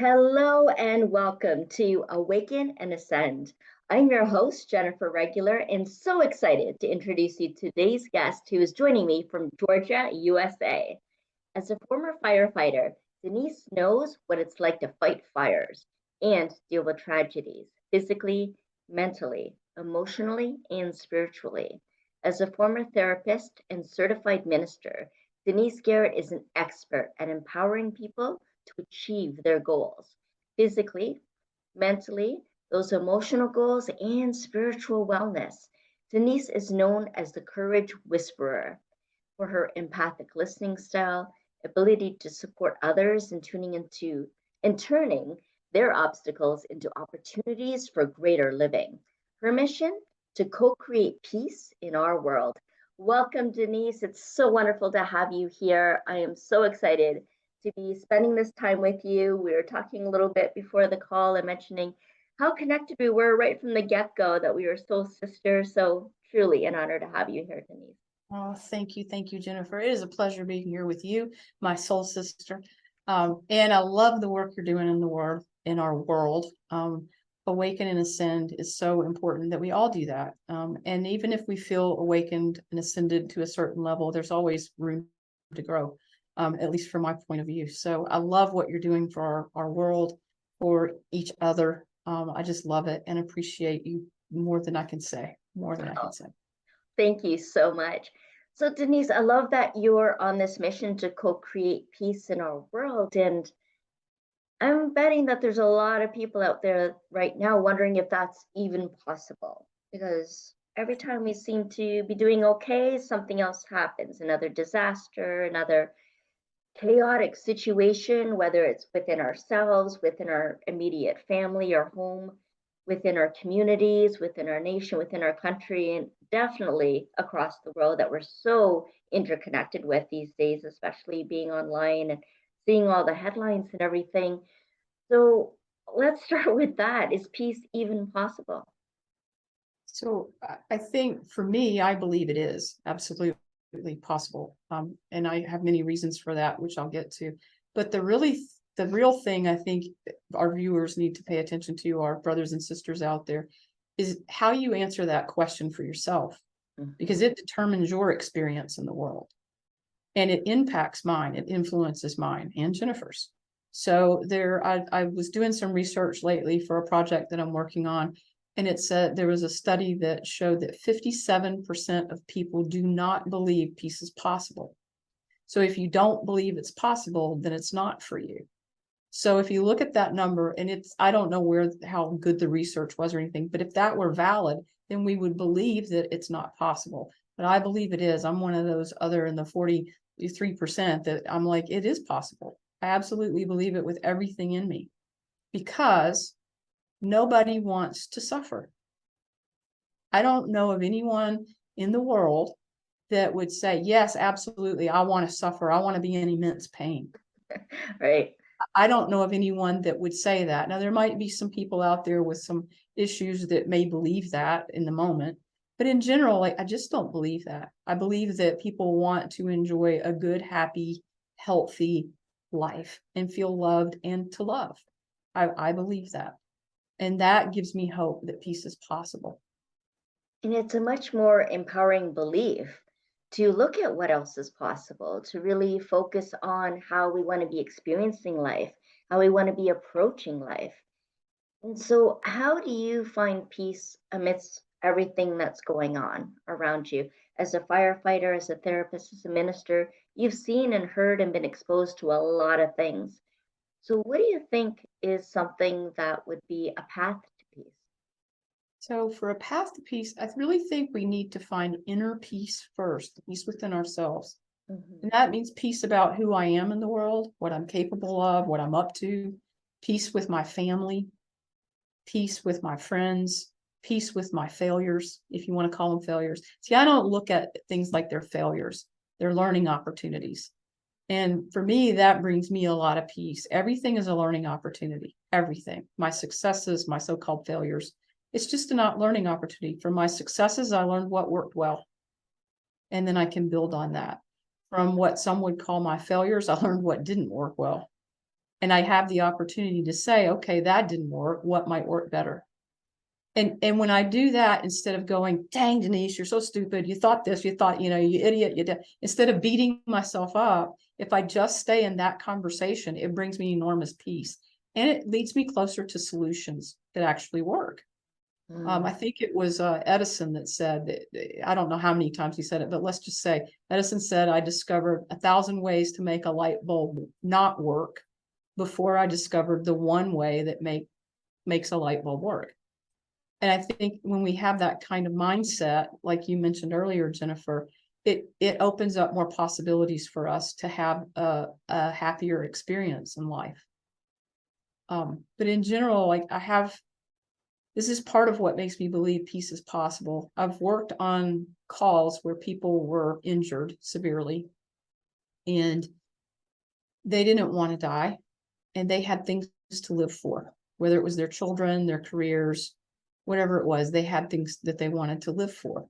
Hello and welcome to Awaken and Ascend. I'm your host, Jennifer Regular, and so excited to introduce you to today's guest who is joining me from Georgia, USA. As a former firefighter, Denise knows what it's like to fight fires and deal with tragedies physically, mentally, emotionally, and spiritually. As a former therapist and certified minister, Denise Garrett is an expert at empowering people to achieve their goals physically, mentally, those emotional goals, and spiritual wellness. Denise is known as the Courage Whisperer for her empathic listening style, ability to support others, and turning their obstacles into opportunities for greater living. Her mission to co-create peace in our world. Welcome, Denise. It's so wonderful to have you here. I am so excited to be spending this time with you. We were talking a little bit before the call and mentioning how connected we were right from the get-go, that we were soul sisters. So truly an honor to have you here, Denise. Oh, thank you. Thank you, Jennifer. It is a pleasure being here with you, my soul sister. And I love the work you're doing in the world, in our world. Awaken and ascend is so important that we all do that. And even if we feel awakened and ascended to a certain level, there's always room to grow, at least from my point of view. So I love what you're doing for our world, for each other. I just love it and appreciate you more than I can say, more than I can say. Thank you so much. So, Denise, I love that you're on this mission to co create peace in our world. And I'm betting that there's a lot of people out there right now wondering if that's even possible. Because every time we seem to be doing okay, something else happens, another disaster, another chaotic situation, whether it's within ourselves, within our immediate family or home, within our communities, within our nation, within our country, and definitely across the world that we're so interconnected with these days, especially being online and seeing all the headlines and everything. So let's start with that. Is peace even possible? So I think for me, I believe it is absolutely possible. And I have many reasons for that, which I'll get to. But the real thing I think our viewers need to pay attention to, our brothers and sisters out there, is how you answer that question for yourself, because it determines your experience in the world. And it impacts mine, it influences mine and Jennifer's. So I was doing some research lately for a project that I'm working on, and it said there was a study that showed that 57% of people do not believe peace is possible. So if you don't believe it's possible, then it's not for you. So if you look at that number, and I don't know how good the research was or anything, but if that were valid, then we would believe that it's not possible. But I believe it is. I'm one of those other in the 43% that I'm like, it is possible. I absolutely believe it with everything in me, because nobody wants to suffer. I don't know of anyone in the world that would say, yes, absolutely, I want to suffer. I want to be in immense pain. Right. I don't know of anyone that would say that. Now, there might be some people out there with some issues that may believe that in the moment, but in general, I just don't believe that. I believe that people want to enjoy a good, happy, healthy life and feel loved and to love. I believe that. And that gives me hope that peace is possible. And it's a much more empowering belief to look at what else is possible, to really focus on how we want to be experiencing life, how we want to be approaching life. And so, how do you find peace amidst everything that's going on around you? As a firefighter, as a therapist, as a minister, you've seen and heard and been exposed to a lot of things. So, what do you think is something that would be a path to peace? So, for a path to peace, I really think we need to find inner peace first, peace within ourselves. Mhm. And that means peace about who I am in the world, what I'm capable of, what I'm up to, peace with my family, peace with my friends, peace with my failures, if you want to call them failures. See, I don't look at things like they're failures, they're learning opportunities. And for me, that brings me a lot of peace. Everything is a learning opportunity, everything. My successes, my so called failures. It's just a not learning opportunity. From my successes, I learned what worked well. And then I can build on that. From what some would call my failures, I learned what didn't work well. And I have the opportunity to say, okay, that didn't work. What might work better? And when I do that, instead of going, dang, Denise, you're so stupid. You thought this, you thought, you idiot, you did. Instead of beating myself up, if I just stay in that conversation, it brings me enormous peace. And it leads me closer to solutions that actually work. I think it was Edison that said that, I don't know how many times he said it, but let's just say Edison said, I discovered 1,000 ways to make a light bulb not work before I discovered the one way that makes a light bulb work. And I think when we have that kind of mindset, like you mentioned earlier, Jennifer, it opens up more possibilities for us to have a happier experience in life. But in general, like this is part of what makes me believe peace is possible. I've worked on calls where people were injured severely and they didn't want to die and they had things to live for, whether it was their children, their careers, whatever it was, they had things that they wanted to live for.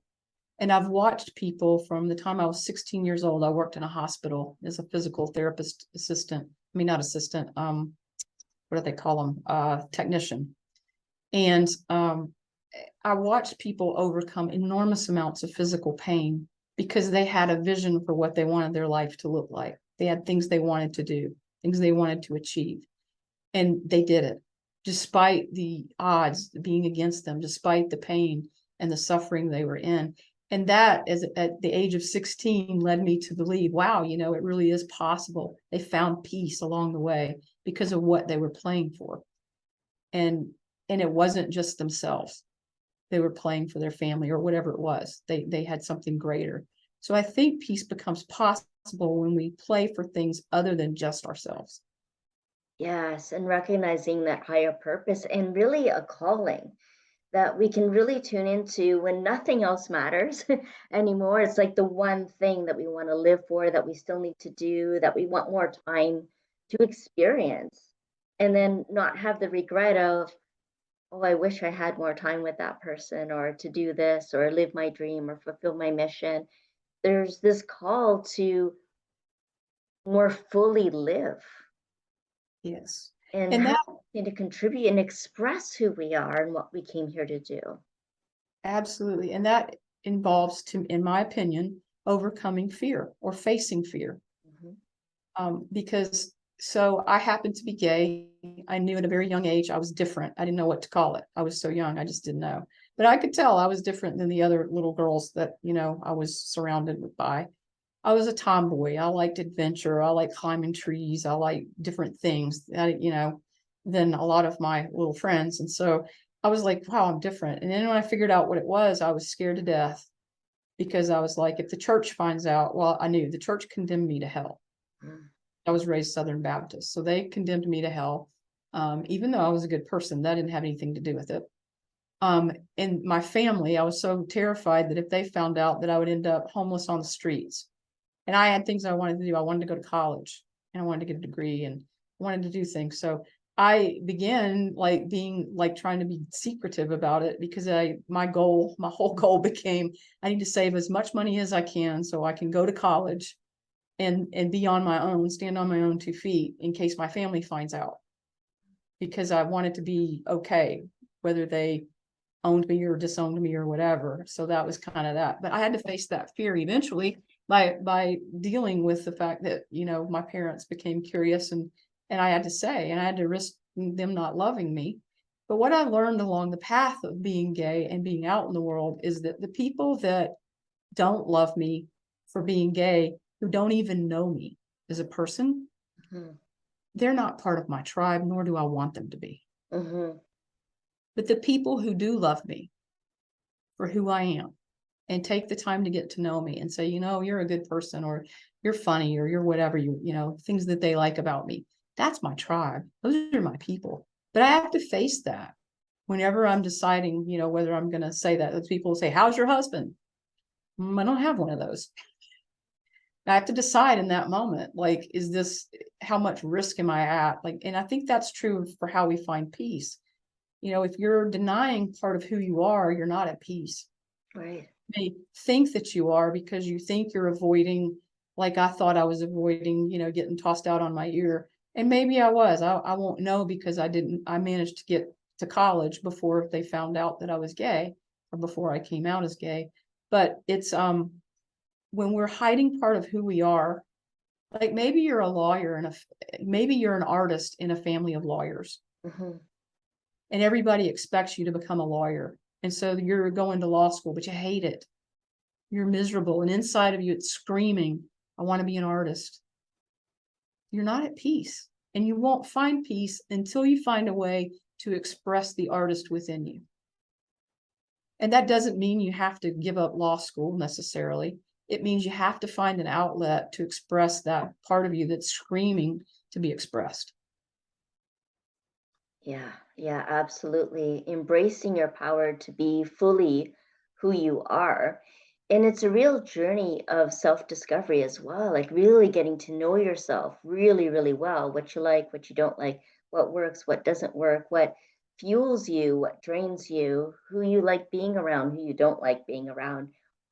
And I've watched people from the time I was 16 years old. I worked in a hospital as a physical therapist assistant. I mean, not assistant, what do they call them? Technician. And I watched people overcome enormous amounts of physical pain because they had a vision for what they wanted their life to look like. They had things they wanted to do, things they wanted to achieve, and they did it despite the odds being against them, despite the pain and the suffering they were in. And that, at the age of 16, led me to believe, wow, it really is possible. They found peace along the way because of what they were playing for. And it wasn't just themselves. They were playing for their family or whatever it was. They had something greater. So I think peace becomes possible when we play for things other than just ourselves. Yes, and recognizing that higher purpose and really a calling that we can really tune into when nothing else matters anymore. It's like the one thing that we want to live for, that we still need to do, that we want more time to experience, and then not have the regret of, oh, I wish I had more time with that person, or to do this, or live my dream, or fulfill my mission. There's this call to more fully live Yes. and And have that something to contribute and express who we are and what we came here to do. absolutely. And that involves, in my opinion, overcoming fear or facing fear. Mhm. Because so I happened to be gay. I knew at a very young age I was different. I didn't know what to call it. I was so young, I just didn't know. But I could tell I was different than the other little girls that, I was surrounded by. I was a tomboy. I liked adventure. I liked climbing trees. I liked different things, than a lot of my little friends. And so I was like, wow, I'm different. And then when I figured out what it was, I was scared to death because I was like, if the church finds out, well, I knew the church condemned me to hell. Mm. I was raised Southern Baptist. So they condemned me to hell. Even though I was a good person, that didn't have anything to do with it. And my family, I was so terrified that if they found out that I would end up homeless on the streets. And I had things I wanted to do. I wanted to go to college and I wanted to get a degree and wanted to do things. So I began trying to be secretive about it because my whole goal became, I need to save as much money as I can so I can go to college and be on my own, stand on my own 2 feet in case my family finds out. Because I wanted to be okay, whether they owned me or disowned me or whatever. So that was kind of that. But I had to face that fear eventually by dealing with the fact that, my parents became curious and I had to say, and I had to risk them not loving me. But what I learned along the path of being gay and being out in the world is that the people that don't love me for being gay, who don't even know me as a person, Mhm. they're not part of my tribe, nor do I want them to be. Mhm. But the people who do love me for who I am and take the time to get to know me and say, you're a good person or you're funny or you're whatever, things that they like about me. That's my tribe. Those are my people. But I have to face that whenever I'm deciding, whether I'm going to say that. Those people say, how's your husband? I don't have one of those. I have to decide in that moment, like, how much risk am I at? And I think that's true for how we find peace. If you're denying part of who you are, you're not at peace. Right. You may think that you are because you think you're avoiding, like I thought I was avoiding, getting tossed out on my ear. And maybe I was, I won't know because I managed to get to college before they found out that I was gay, or before I came out as gay. But it's, when we're hiding part of who we are, like maybe you're a lawyer and maybe you're an artist in a family of lawyers, Hmm. and everybody expects you to become a lawyer. And so you're going to law school, but you hate it. You're miserable. And inside of you, it's screaming, I want to be an artist. You're not at peace. And you won't find peace until you find a way to express the artist within you. And that doesn't mean you have to give up law school necessarily. It means you have to find an outlet to express that part of you that's screaming to be expressed. Yeah, yeah, absolutely. Embracing your power to be fully who you are. And it's a real journey of self-discovery as well, like really getting to know yourself really, really well, what you like, what you don't like, what works, what doesn't work, what fuels you, what drains you, who you like being around, who you don't like being around.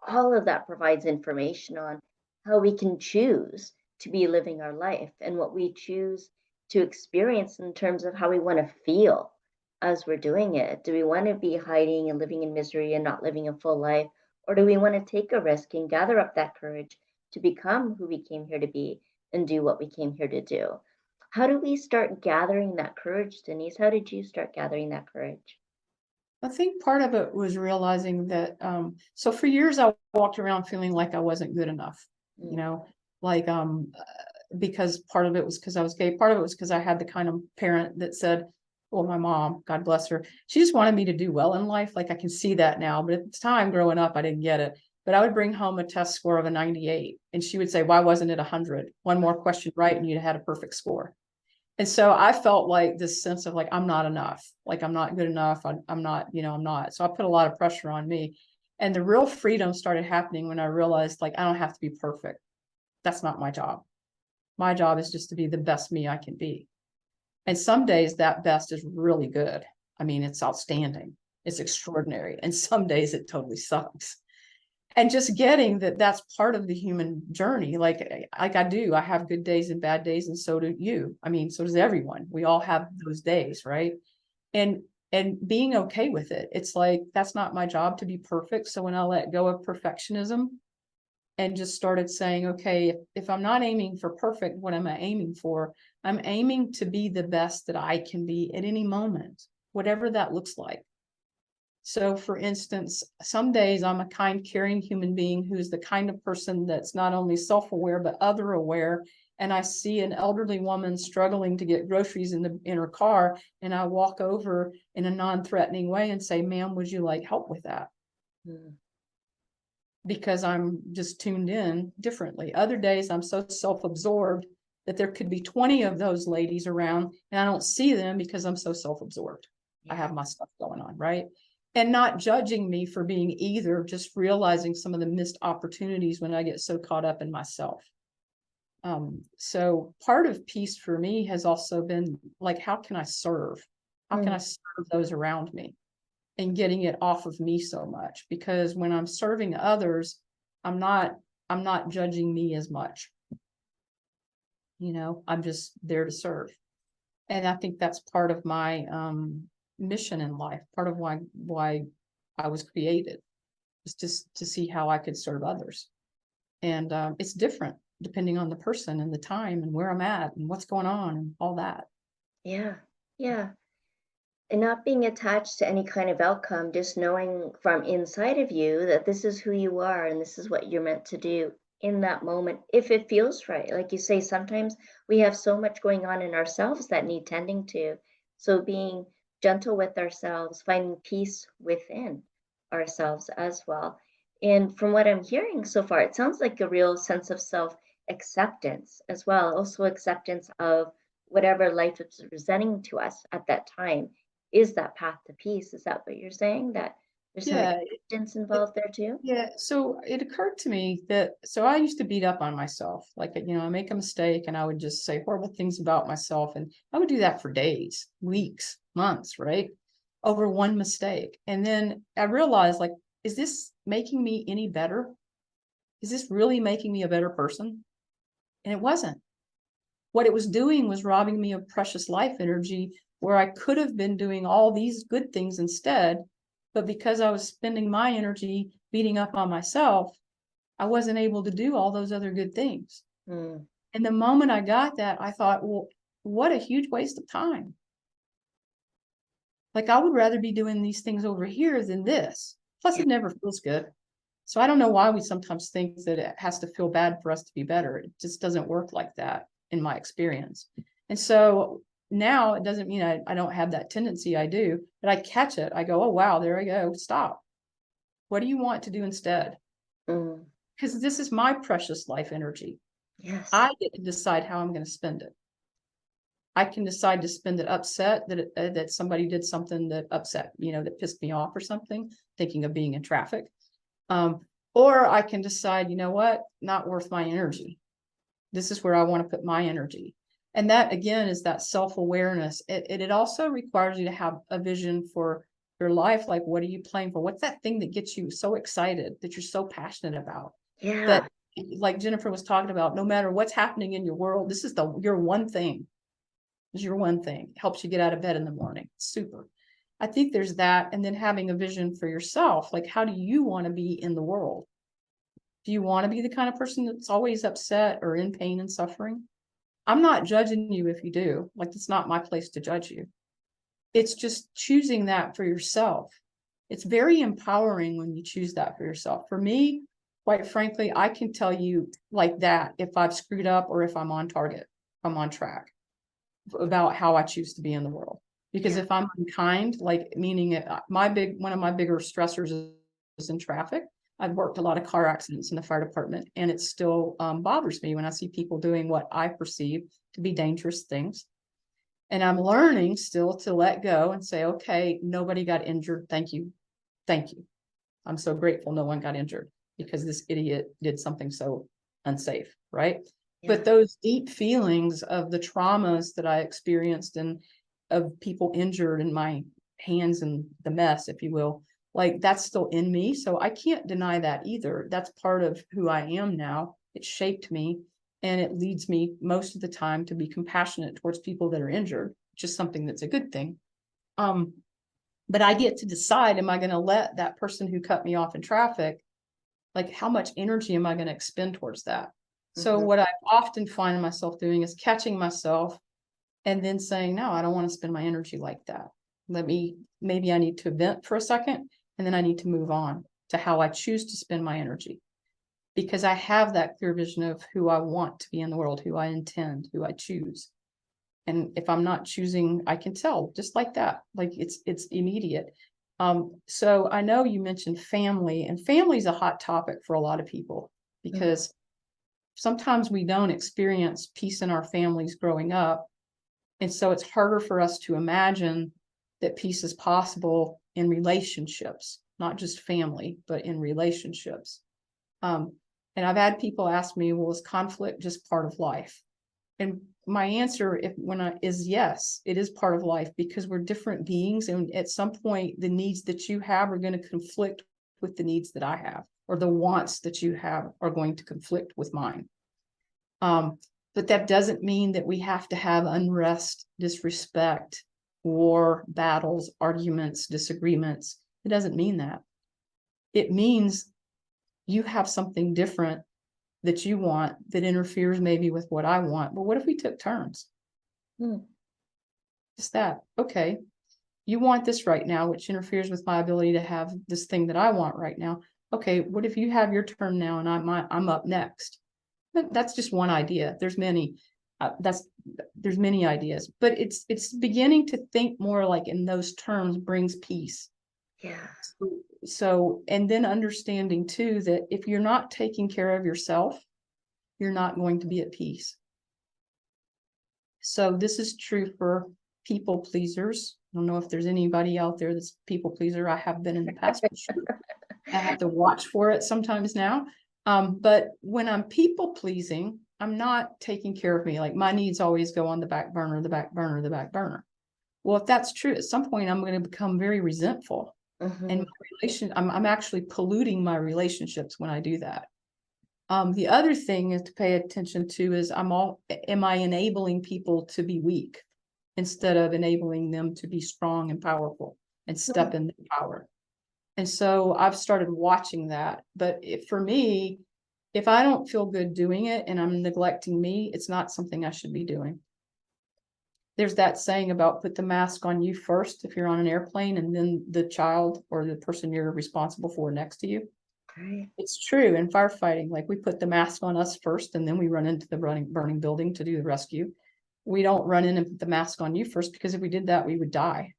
All of that provides information on how we can choose to be living our life and what we choose to experience in terms of how we want to feel as we're doing it. Do we want to be hiding and living in misery and not living a full life? Or do we want to take a risk and gather up that courage to become who we came here to be and do what we came here to do? How do we start gathering that courage, Denise? How did you start gathering that courage? I think part of it was realizing that, so for years I walked around feeling like I wasn't good enough, you Mm, know, like, because part of it was because I was gay, part of it was because I had the kind of parent that said, well, my mom, God bless her, she just wanted me to do well in life. Like I can see that now, but at the time growing up, I didn't get it. But I would bring home a test score of a 98, and she would say, why wasn't it 100? One more question right, and you'd had a perfect score. And so I felt like this sense of like, I'm not enough, like I'm not good enough. I'm not, I'm not. So I put a lot of pressure on me. And the real freedom started happening when I realized like, I don't have to be perfect. That's not my job. My job is just to be the best me I can be. And some days that best is really good. I mean, it's outstanding. It's extraordinary. And some days it totally sucks. And just getting that that's part of the human journey. Like I have good days and bad days, and so do you. I mean, so does everyone. We all have those days, right? And and being okay with it. It's like that's not my job to be perfect. So when I let go of perfectionism and just started saying, okay, if I'm not aiming for perfect, what am I aiming for? I'm aiming to be the best that I can be at any moment, whatever that looks like. So, for instance, some days I'm a kind, caring human being who's the kind of person that's not only self aware, but other aware. And I see an elderly woman struggling to get groceries in her car. And I walk over in a non threatening way and say, ma'am, would you like help with that? mm, Because I'm just tuned in differently. Other days I'm so self absorbed that there could be 20 of those ladies around and I don't see them because I'm so self absorbed. I yeah. have my stuff going on, right? And not judging me for being either, just realizing some of the missed opportunities when I get so caught up in myself. So part of peace for me has also been like, how can I serve? How can I Mm, serve those around me? And getting it off of me so much, because when I'm serving others, I'm not I'm not judging me as much. I'm just there to serve. And I think that's part of my mission in life, part of why I was created, was just to see how I could serve others. And it's different depending on the person and the time and where I'm at and what's going on and all that. yeah. Yeah. And not being attached to any kind of outcome, just knowing from inside of you that this is who you are and this is what you're meant to do in that moment, if it feels right. Like you say, sometimes we have so much going on in ourselves that need tending to. So being gentle with ourselves, finding peace within ourselves as well. And from what I'm hearing so far, it sounds like a real sense of self acceptance as well, also acceptance of whatever life is presenting to us at that time is that path to peace. Is that what you're saying? That there's some Yeah, acceptance it, involved there too? yeah. So it occurred to me that so I used to beat up on myself. Like, I make a mistake and I would just say horrible things about myself. And I would do that for days, weeks, months, right? Over one mistake. And then I realized, like, is this making me any better? Is this really making me a better person? And it wasn't. what it was doing was robbing me of precious life energy where I could have been doing all these good things instead. But because I was spending my energy beating up on myself, I wasn't able to do all those other good things. Mm. And the moment I got that, I thought, well, what a huge waste of time. Like, I would rather be doing these things over here than this. Plus, it never feels good. So I don't know why we sometimes think that it has to feel bad for us to be better. It just doesn't work like that in my experience. And so now it doesn't mean I don't have that tendency. I do, but I catch it. I go, oh, wow, there I go. Stop. What do you want to do instead? Mm. Because this is my precious life energy. Yes. I get to decide how I'm going to spend it. I can decide to spend it upset that somebody did something that upset, that pissed me off or something, thinking of being in traffic. Or I can decide, you know what, not worth my energy. This is where I want to put my energy. And that, again, is that self-awareness. It also requires you to have a vision for your life. Like, what are you playing for? What's that thing that gets you so excited, that you're so passionate about? Yeah. That, like Jennifer was talking about, no matter what's happening in your world, this is your one thing. Is your one thing. It helps you get out of bed in the morning. Super. I think there's that. And then having a vision for yourself. Like, how do you want to be in the world? Do you want to be the kind of person that's always upset or in pain and suffering? I'm not judging you if you do. Like, it's not my place to judge you. It's just choosing that for yourself. It's very empowering when you choose that for yourself. For me, quite frankly, I can tell you like that if I've screwed up or if I'm on target, I'm on track about how I choose to be in the world. Because if I'm unkind, like, meaning one of my bigger stressors is in traffic. I've worked a lot of car accidents in the fire department, and it still bothers me when I see people doing what I perceive to be dangerous things. And I'm learning still to let go and say, okay, nobody got injured. Thank you. Thank you. I'm so grateful no one got injured because this idiot did something so unsafe, right? Yeah. But those deep feelings of the traumas that I experienced and of people injured in my hands and the mess, if you will, like, that's still in me. So I can't deny that either. That's part of who I am now. It shaped me, and it leads me most of the time to be compassionate towards people that are injured, which is something that's a good thing. But I get to decide, am I going to let that person who cut me off in traffic, like, how much energy am I going to expend towards that? So what I often find myself doing is catching myself and then saying, no, I don't want to spend my energy like that. Maybe I need to vent for a second, and then I need to move on to how I choose to spend my energy. Because I have that clear vision of who I want to be in the world, who I intend, who I choose. And if I'm not choosing, I can tell just like that. Like, it's immediate. So I know you mentioned family, and family is a hot topic for a lot of people because sometimes we don't experience peace in our families growing up. And so it's harder for us to imagine that peace is possible in relationships, not just family, but in relationships. And I've had people ask me, well, is conflict just part of life? And my answer is yes, it is part of life, because we're different beings. And at some point, the needs that you have are going to conflict with the needs that I have, or the wants that you have are going to conflict with mine. But that doesn't mean that we have to have unrest, disrespect, war, battles, arguments, disagreements. It doesn't mean that. It means you have something different that you want that interferes maybe with what I want. But what if we took turns? Just that. Okay, you want this right now, which interferes with my ability to have this thing that I want right now. Okay, what if you have your turn now and I'm up next? That's just one idea. There's many. There's many ideas, but it's beginning to think more like in those terms brings peace. Yeah. So, and then understanding too that if you're not taking care of yourself, you're not going to be at peace. So this is true for people pleasers. I don't know if there's anybody out there that's people pleaser. I have been in the past. Sure. I have to watch for it sometimes now. But when I'm people pleasing, I'm not taking care of me. Like, my needs always go on the back burner, the back burner, the back burner. Well, if that's true, at some point I'm going to become very resentful. And I'm actually polluting my relationships when I do that. The other thing is to pay attention to is am I enabling people to be weak instead of enabling them to be strong and powerful and step in their power? And so I've started watching that. But for me, if I don't feel good doing it and I'm neglecting me, it's not something I should be doing. There's that saying about put the mask on you first if you're on an airplane, and then the child or the person you're responsible for next to you. Right. It's true in firefighting. Like we put the mask on us first, and then we run into the burning building to do the rescue. We don't run in and put the mask on you first, because if we did that, we would die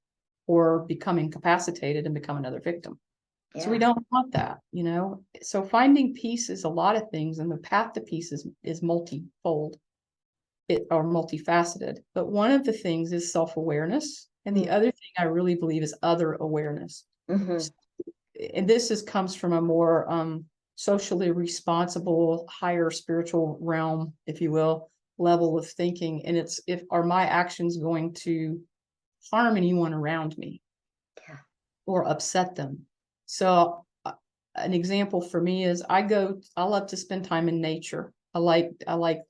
or become incapacitated and become another victim. Yeah. So we don't want that, you know. So finding peace is a lot of things, and the path to peace is multifold, or multifaceted. But one of the things is self-awareness, and the other thing I really believe is other awareness. Mm-hmm. And this comes from a more socially responsible, higher spiritual realm, if you will, level of thinking. And it's, if are my actions going to harm anyone around me? Yeah. Or upset them? So an example for me is I love to spend time in nature. I like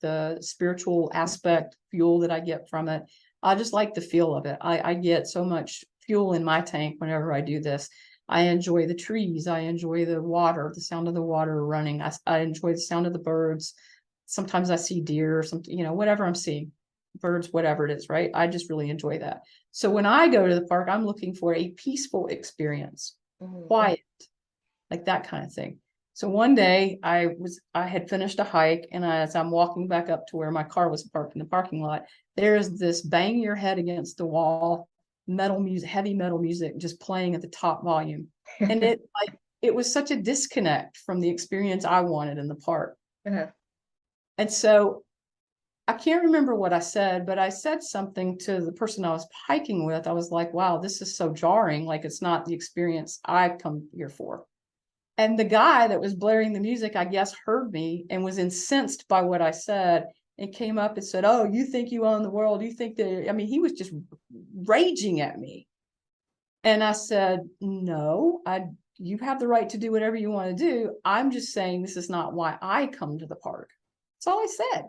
the spiritual aspect, fuel that I get from it. I just like the feel of it. I get so much fuel in my tank whenever I do this. I enjoy the trees. I enjoy the water, the sound of the water running. I enjoy the sound of the birds. Sometimes I see deer or something, you know, whatever I'm seeing, birds, whatever it is, right? I just really enjoy that. So when I go to the park, I'm looking for a peaceful experience, quiet, like that kind of thing. So one day I had finished a hike, and as I'm walking back up to where my car was parked in the parking lot, there's this bang your head against the wall, metal music, heavy metal music just playing at the top volume. And it was such a disconnect from the experience I wanted in the park. Uh-huh. And so I can't remember what I said, but I said something to the person I was hiking with. I was like, wow, this is so jarring. Like, it's not the experience I come here for. And the guy that was blaring the music, I guess, heard me and was incensed by what I said, and came up and said, oh, you think you own the world? You think that, I mean, he was just raging at me. And I said, no, you have the right to do whatever you want to do. I'm just saying this is not why I come to the park. That's all I said.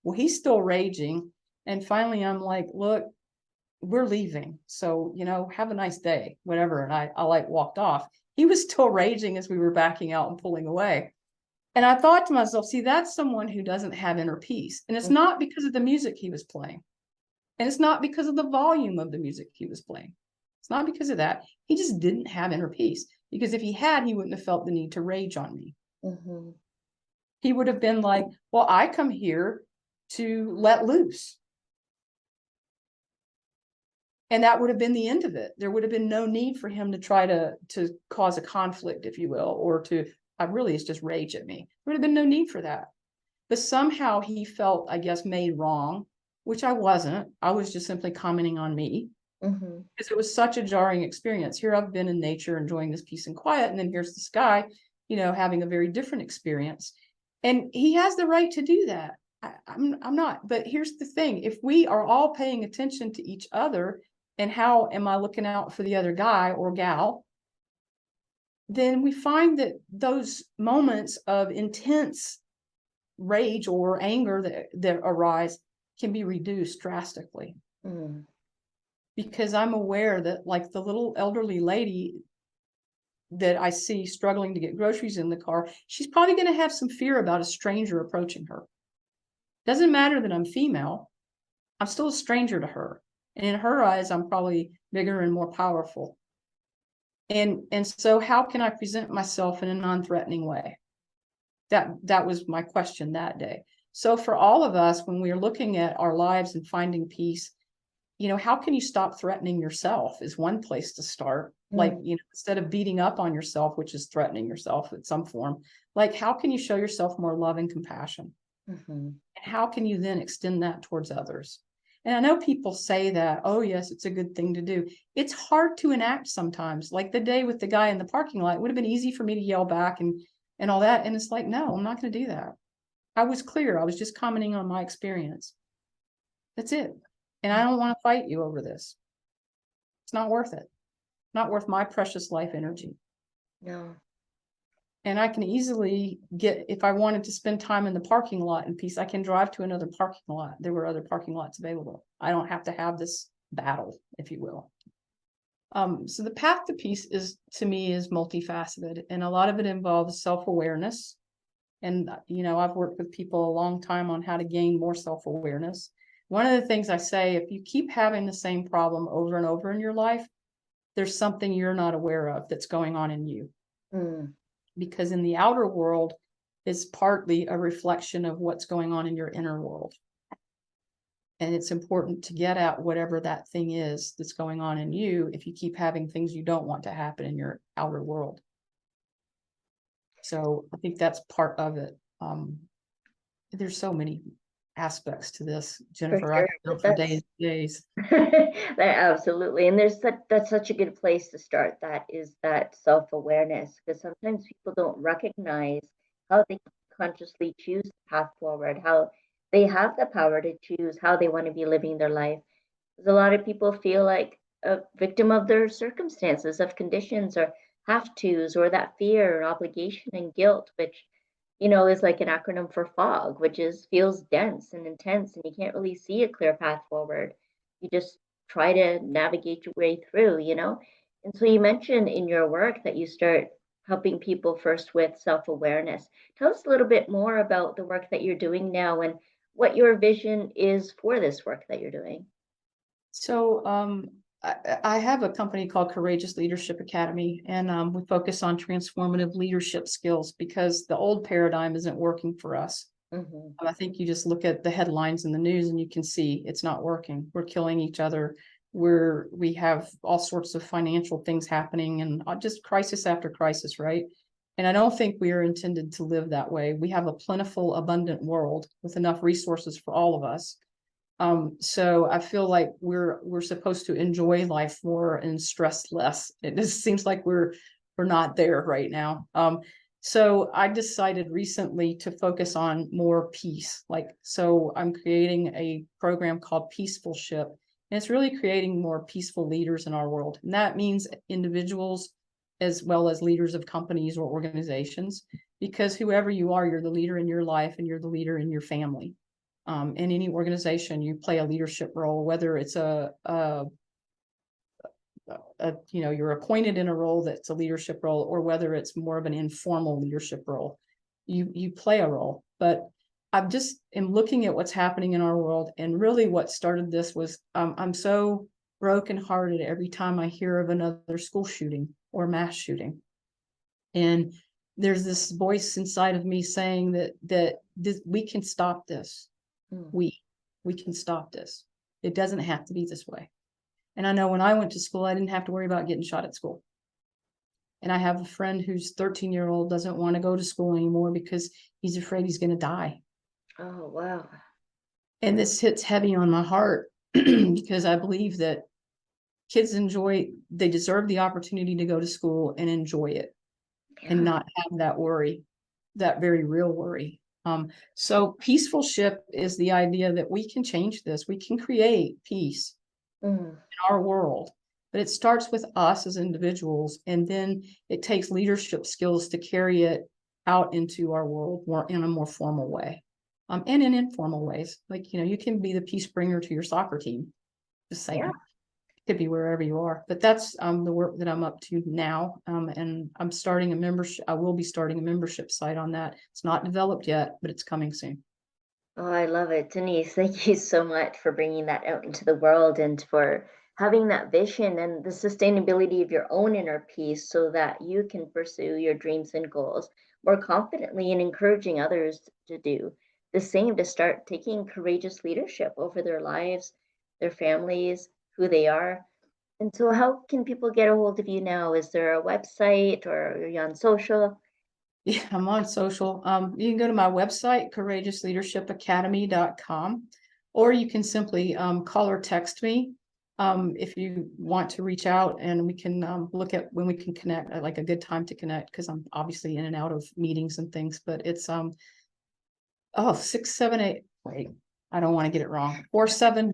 Well, he's still raging. And finally, I'm like, look, we're leaving. So, you know, have a nice day, whatever. And I like walked off. He was still raging as we were backing out and pulling away. And I thought to myself, see, that's someone who doesn't have inner peace. And it's not because of the music he was playing. And it's not because of the volume of the music he was playing. It's not because of that. He just didn't have inner peace. Because if he had, he wouldn't have felt the need to rage on me. Mm-hmm. He would have been like, well, I come here to let loose. And that would have been the end of it. There would have been no need for him to try to cause a conflict, if you will, or it's just rage at me. There would have been no need for that. But somehow he felt, I guess, made wrong, which I wasn't. I was just simply commenting on me, because it was such a jarring experience. Here I've been in nature enjoying this peace and quiet, and then here's this guy, you know, having a very different experience. And he has the right to do that. I'm not. But here's the thing. If we are all paying attention to each other, and how am I looking out for the other guy or gal, then we find that those moments of intense rage or anger that arise can be reduced drastically. Because I'm aware that, like the little elderly lady that I see struggling to get groceries in the car, she's probably going to have some fear about a stranger approaching her. Doesn't matter that I'm female, I'm still a stranger to her. And in her eyes, I'm probably bigger and more powerful. And so how can I present myself in a non-threatening way? That was my question that day. So for all of us, when we are looking at our lives and finding peace, you know, how can you stop threatening yourself is one place to start. Like, you know, instead of beating up on yourself, which is threatening yourself in some form, like, how can you show yourself more love and compassion? And how can you then extend that towards others? And I know people say that, oh, yes, it's a good thing to do. It's hard to enact sometimes. Like the day with the guy in the parking lot, it would have been easy for me to yell back and all that. And it's like, no, I'm not going to do that. I was clear. I was just commenting on my experience. That's it. And I don't want to fight you over this. It's not worth it. Not worth my precious life energy. No. And I can easily get, if I wanted to spend time in the parking lot in peace, I can drive to another parking lot. There were other parking lots available. I don't have to have this battle, if you will. So the path to peace is, to me, is multifaceted, and a lot of it involves self-awareness. And, I've worked with people a long time on how to gain more self-awareness. One of the things I say, if you keep having the same problem over and over in your life, there's something you're not aware of that's going on in you. Because in the outer world is partly a reflection of what's going on in your inner world. And it's important to get at whatever that thing is that's going on in you if you keep having things you don't want to happen in your outer world. So I think that's part of it. There's so many aspects to this, Jennifer. I sure, could go for days and days. Absolutely. And that's such a good place to start. That is that self-awareness, because sometimes people don't recognize how they consciously choose the path forward, how they have the power to choose how they want to be living their life. Because a lot of people feel like a victim of their circumstances, of conditions, or have tos, or that fear, obligation, and guilt, which is like an acronym for fog, which feels dense and intense, and you can't really see a clear path forward. You just try to navigate your way through. And so you mentioned in your work that you start helping people first with self-awareness. Tell us a little bit more about the work that you're doing now and what your vision is for this work that you're doing. So I have a company called Courageous Leadership Academy, and we focus on transformative leadership skills because the old paradigm isn't working for us. I think you just look at the headlines in the news and you can see it's not working. We're killing each other. We have all sorts of financial things happening, and just crisis after crisis, right? And I don't think we are intended to live that way. We have a plentiful, abundant world with enough resources for all of us. So I feel like we're supposed to enjoy life more and stress less. It just seems like we're not there right now. So I decided recently to focus on more peace. So I'm creating a program called Peaceful Ship, and it's really creating more peaceful leaders in our world. And that means individuals as well as leaders of companies or organizations, because whoever you are, you're the leader in your life and you're the leader in your family. In any organization, you play a leadership role, whether it's you're appointed in a role that's a leadership role, or whether it's more of an informal leadership role. You play a role. But I'm just am looking at what's happening in our world, and really what started this was I'm so brokenhearted every time I hear of another school shooting or mass shooting, and there's this voice inside of me saying that we can stop this. We can stop this. It doesn't have to be this way. And I know when I went to school, I didn't have to worry about getting shot at school. And I have a friend whose 13-year-old doesn't want to go to school anymore because he's afraid he's going to die. Oh, wow. And this hits heavy on my heart because I believe that kids they deserve the opportunity to go to school and enjoy it, and not have that worry, that very real worry. So Peaceful Ship is the idea that we can change this. We can create peace in our world, but it starts with us as individuals, and then it takes leadership skills to carry it out into our world in a more formal way, and in informal ways. You can be the peace bringer to your soccer team. Just saying. Yeah. Could be wherever you are, but that's the work that I'm up to now, and I'm starting a membership. I will be starting a membership site on that. It's not developed yet, but it's coming soon. Oh, I love it. Denise, thank you so much for bringing that out into the world and for having that vision and the sustainability of your own inner peace so that you can pursue your dreams and goals more confidently, and encouraging others to do the same, to start taking courageous leadership over their lives, their families, who they are. And so how can people get a hold of you now? Is there a website, or are you on social? Yeah, I'm on social. You can go to my website, courageousleadershipacademy.com, or you can simply call or text me if you want to reach out, and we can look at when we can connect, like a good time to connect, because I'm obviously in and out of meetings and things. But it's 678. Wait, I don't want to get it wrong. 470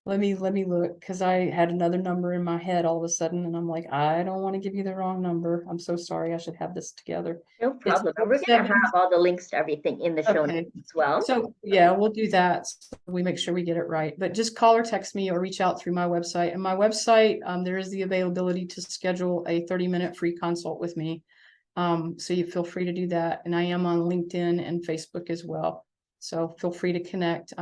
Let me look, because I had another number in my head all of a sudden, and I'm like, I don't want to give you the wrong number. I'm so sorry. I should have this together. No It's problem. And we're going to 47. have all the links to everything in the show notes Okay. as well. So yeah, we'll do that. So we make sure we get it right. But just call or text me or reach out through my website. And my website, there is the availability to schedule a 30-minute free consult with me. So you feel free to do that. And I am on LinkedIn and Facebook as well. So feel free to connect.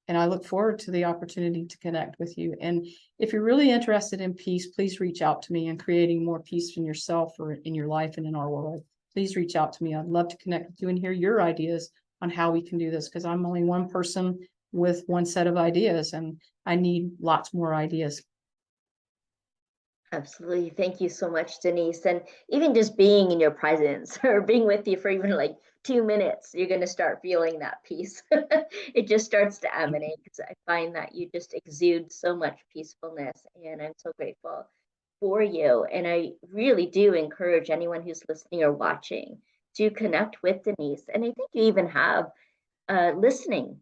And I look forward to the opportunity to connect with you. And if you're really interested in peace, please reach out to me and creating more peace in yourself or in your life and in our world. Please reach out to me. I'd love to connect with you and hear your ideas on how we can do this, because I'm only one person with one set of ideas and I need lots more ideas. Absolutely. Thank you so much, Denise. And even just being in your presence or being with you for even like 2 minutes, you're going to start feeling that peace. It just starts to emanate, because I find that you just exude so much peacefulness. And I'm so grateful for you. And I really do encourage anyone who's listening or watching to connect with Denise. And I think you even have listening.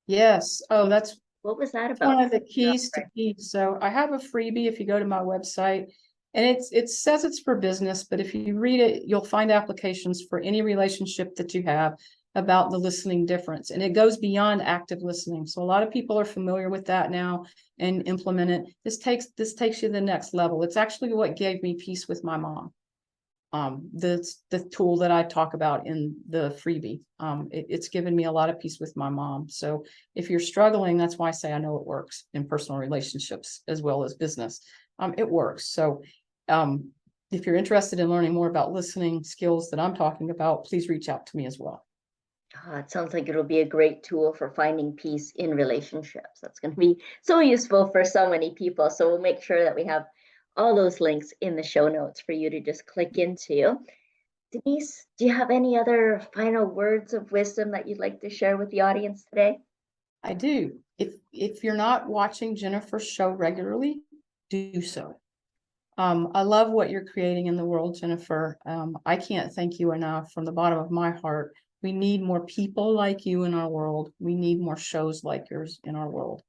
Yes. Oh, that's What was that about? one of the keys to peace. So I have a freebie if you go to my website, and it says it's for business, but if you read it, you'll find applications for any relationship that you have about the listening difference. And it goes beyond active listening. So a lot of people are familiar with that now and implement it. This takes you to the next level. It's actually what gave me peace with my mom. The tool that I talk about in the freebie. It's given me a lot of peace with my mom. So if you're struggling, that's why I say I know it works in personal relationships as well as business. It works. So if you're interested in learning more about listening skills that I'm talking about, please reach out to me as well. It sounds like it'll be a great tool for finding peace in relationships. That's going to be so useful for so many people. So we'll make sure that we have all those links in the show notes for you to just click into. Denise, do you have any other final words of wisdom that you'd like to share with the audience today? I do. If you're not watching Jennifer's show regularly, do so. I love what you're creating in the world, Jennifer. I can't thank you enough from the bottom of my heart. We need more people like you in our world. We need more shows like yours in our world.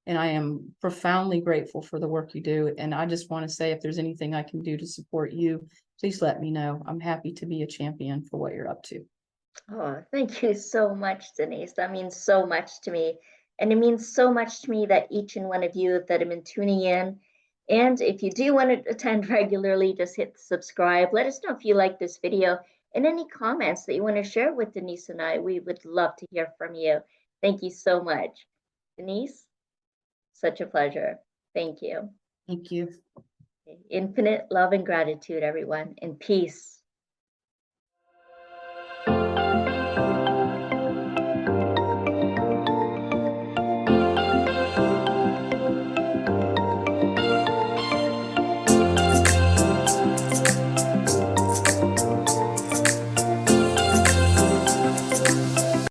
And I am profoundly grateful for the work you do. And I just want to say, if there's anything I can do to support you, please let me know. I'm happy to be a champion for what you're up to. Oh, thank you so much, Denise. That means so much to me. And it means so much to me that each and one of you that have been tuning in. And if you do want to attend regularly, just hit subscribe. Let us know if you like this video and any comments that you want to share with Denise and I. We would love to hear from you. Thank you so much. Denise, such a pleasure. Thank you. Thank you. Infinite love and gratitude, everyone, and peace.